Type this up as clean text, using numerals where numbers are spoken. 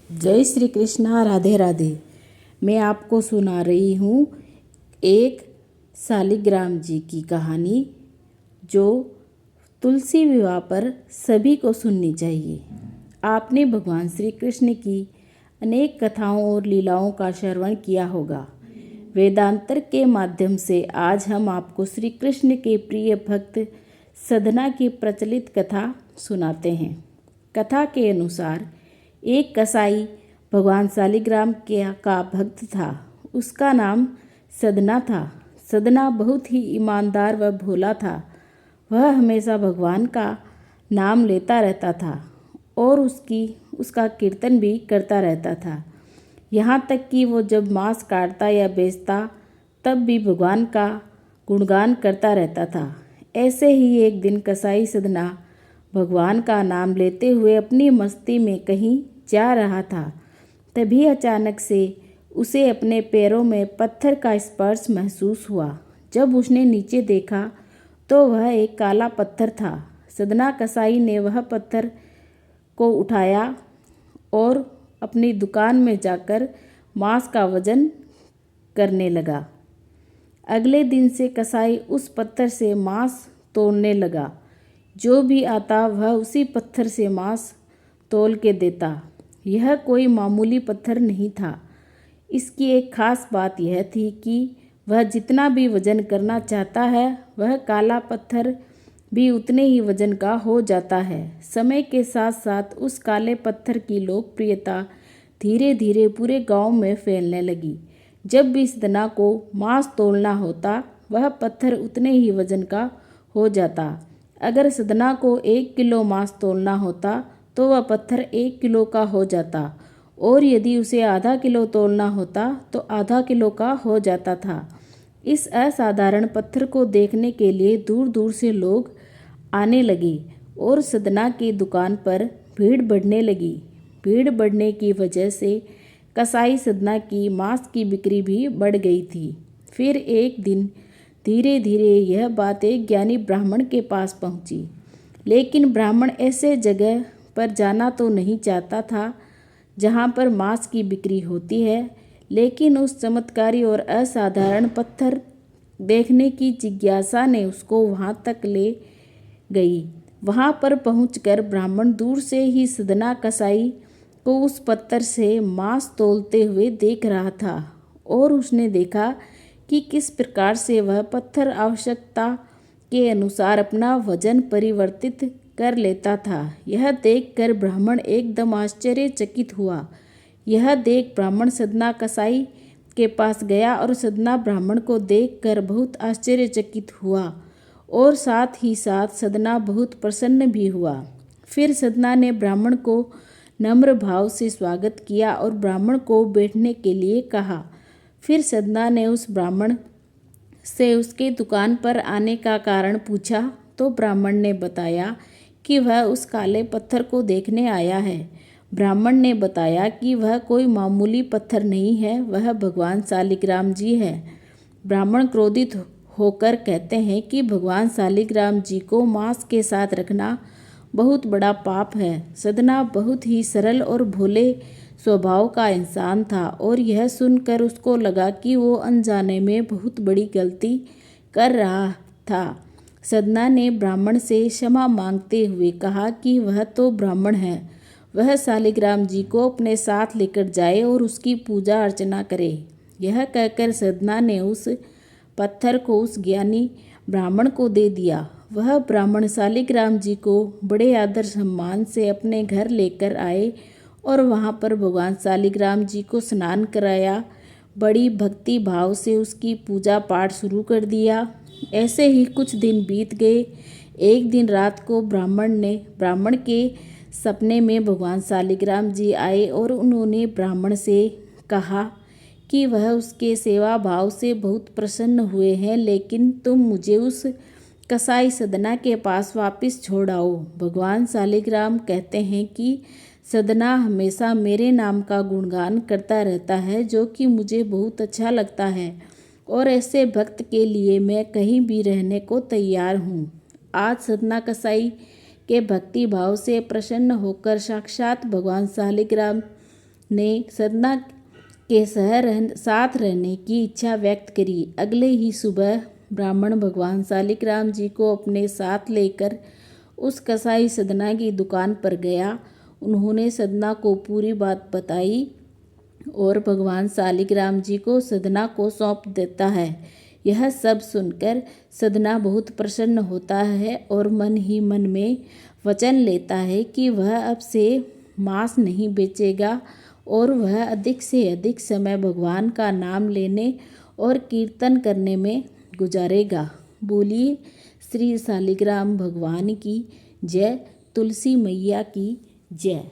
जय श्री कृष्णा। राधे राधे। मैं आपको सुना रही हूँ एक शालिग्राम जी की कहानी जो तुलसी विवाह पर सभी को सुननी चाहिए। आपने भगवान श्री कृष्ण की अनेक कथाओं और लीलाओं का श्रवण किया होगा। वेदांतर के माध्यम से आज हम आपको श्री कृष्ण के प्रिय भक्त सदना की प्रचलित कथा सुनाते हैं। कथा के अनुसार एक कसाई भगवान शालिग्राम का भक्त था। उसका नाम सदना था। सदना बहुत ही ईमानदार व भोला था। वह हमेशा भगवान का नाम लेता रहता था और उसका कीर्तन भी करता रहता था। यहाँ तक कि वो जब मांस काटता या बेचता तब भी भगवान का गुणगान करता रहता था। ऐसे ही एक दिन कसाई सदना भगवान का नाम लेते हुए अपनी मस्ती में कहीं जा रहा था। तभी अचानक से उसे अपने पैरों में पत्थर का स्पर्श महसूस हुआ। जब उसने नीचे देखा तो वह एक काला पत्थर था। सदना कसाई ने वह पत्थर को उठाया और अपनी दुकान में जाकर मांस का वजन करने लगा। अगले दिन से कसाई उस पत्थर से मांस तोड़ने लगा। जो भी आता वह उसी पत्थर से मांस तोल के देता। यह कोई मामूली पत्थर नहीं था। इसकी एक खास बात यह थी कि वह जितना भी वजन करना चाहता है वह काला पत्थर भी उतने ही वजन का हो जाता है। समय के साथ साथ उस काले पत्थर की लोकप्रियता धीरे धीरे पूरे गांव में फैलने लगी। जब भी सदना को मांस तोलना होता वह पत्थर उतने ही वजन का हो जाता। अगर सदना को 1 किलो मांस तोलना होता तो वह पत्थर 1 किलो का हो जाता और यदि उसे आधा किलो तोलना होता तो आधा किलो का हो जाता था। इस असाधारण पत्थर को देखने के लिए दूर दूर से लोग आने लगे और सदना की दुकान पर भीड़ बढ़ने लगी। भीड़ बढ़ने की वजह से कसाई सदना की मांस की बिक्री भी बढ़ गई थी। फिर एक दिन धीरे धीरे यह बात एक ज्ञानी ब्राह्मण के पास पहुंची। लेकिन ब्राह्मण ऐसे जगह पर जाना तो नहीं चाहता था जहाँ पर मांस की बिक्री होती है, लेकिन उस चमत्कारी और असाधारण पत्थर देखने की जिज्ञासा ने उसको वहाँ तक ले गई। वहाँ पर पहुंचकर ब्राह्मण दूर से ही सदना कसाई को उस पत्थर से मांस तोलते हुए देख रहा था और उसने देखा कि किस प्रकार से वह पत्थर आवश्यकता के अनुसार अपना वजन परिवर्तित कर लेता था। यह देखकर ब्राह्मण एकदम आश्चर्यचकित हुआ। यह देख ब्राह्मण सदना कसाई के पास गया और सदना ब्राह्मण को देखकर बहुत आश्चर्यचकित हुआ और साथ ही साथ सदना बहुत प्रसन्न भी हुआ। फिर सदना ने ब्राह्मण को नम्र भाव से स्वागत किया और ब्राह्मण को बैठने के लिए कहा। फिर सदना ने उस ब्राह्मण से उसके दुकान पर आने का कारण पूछा तो ब्राह्मण ने बताया कि वह उस काले पत्थर को देखने आया है। ब्राह्मण ने बताया कि वह कोई मामूली पत्थर नहीं है, वह भगवान शालिग्राम जी है। ब्राह्मण क्रोधित होकर कहते हैं कि भगवान शालिग्राम जी को मांस के साथ रखना बहुत बड़ा पाप है। सदना बहुत ही सरल और भोले स्वभाव का इंसान था और यह सुनकर उसको लगा कि वो अनजाने में बहुत बड़ी गलती कर रहा था। सदना ने ब्राह्मण से क्षमा मांगते हुए कहा कि वह तो ब्राह्मण है, वह शालिग्राम जी को अपने साथ लेकर जाए और उसकी पूजा अर्चना करे। यह कहकर सदना ने उस पत्थर को उस ज्ञानी ब्राह्मण को दे दिया। वह ब्राह्मण शालिग्राम जी को बड़े आदर सम्मान से अपने घर लेकर आए और वहाँ पर भगवान शालिग्राम जी को स्नान कराया। बड़ी भक्ति भाव से उसकी पूजा पाठ शुरू कर दिया। ऐसे ही कुछ दिन बीत गए। एक दिन रात को ब्राह्मण के सपने में भगवान शालिग्राम जी आए और उन्होंने ब्राह्मण से कहा कि वह उसके सेवा भाव से बहुत प्रसन्न हुए हैं, लेकिन तुम मुझे उस कसाई सदना के पास वापस छोड़ आओ। भगवान शालिग्राम कहते हैं कि सदना हमेशा मेरे नाम का गुणगान करता रहता है, जो कि मुझे बहुत अच्छा लगता है और ऐसे भक्त के लिए मैं कहीं भी रहने को तैयार हूँ। आज सदना कसाई के भक्ति भाव से प्रसन्न होकर साक्षात भगवान शालिग्राम ने सदना के साथ रहने की इच्छा व्यक्त करी। अगले ही सुबह ब्राह्मण भगवान शालिग्राम जी को अपने साथ लेकर उस कसाई सदना की दुकान पर गया। उन्होंने सदना को पूरी बात बताई और भगवान शालिग्राम जी को सदना को सौंप देता है। यह सब सुनकर सदना बहुत प्रसन्न होता है और मन ही मन में वचन लेता है कि वह अब से मांस नहीं बेचेगा और वह अधिक से अधिक समय भगवान का नाम लेने और कीर्तन करने में गुजारेगा। बोलिए श्री शालिग्राम भगवान की जय, तुलसी मैया की जय।